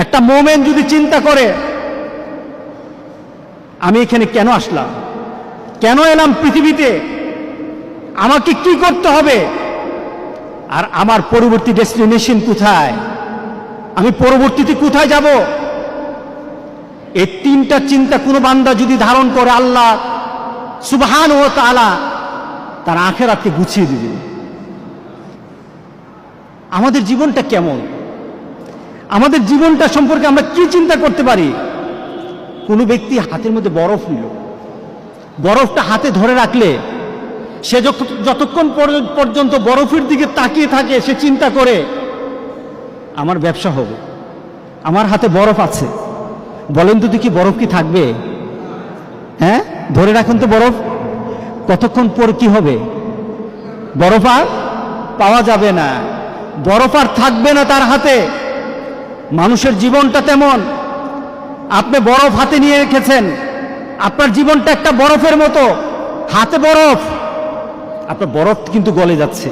একটা মোমেন যদি চিন্তা করে আমি এখানে কেন আসলাম, কেন এলাম পৃথিবীতে, আমাকে কি করতে হবে, আর আমার পরবর্তী ডেস্টিনেশন কোথায়, আমি পরবর্তীতে কোথায় যাব, এই তিনটা চিন্তা কোনো বান্দা যদি ধারণ করে আল্লাহ সুবহানাহু ওয়া তাআলা তার আখিরাতকে গুছিয়ে দিবেন। আমাদের জীবনটা কেমন, আমাদের জীবনটা সম্পর্কে আমরা কি চিন্তা করতে পারি? কোনো ব্যক্তি হাতের মধ্যে বরফ নিল, বরফটা হাতে ধরে রাখলে সে যতক্ষণ পর্যন্ত বরফের দিকে তাকিয়ে থাকে সে চিন্তা করে আমার ব্যবসা হবে, আমার হাতে বরফ আছে, বলেন তো দেখি বরফ কি থাকবে? হ্যাঁ, ধরে রাখুন তো বরফ, কতক্ষণ পর কি হবে? বরফ আর পাওয়া যাবে না, বরফ আর থাকবে না তার হাতে। মানুষের জীবনটা তেমন, আপনি বরফ হাতে নিয়ে রেখেছেন, আপনার জীবনটা একটা বরফের মতো, হাতে বরফ, আপনার বরফ কিন্তু গলে যাচ্ছে।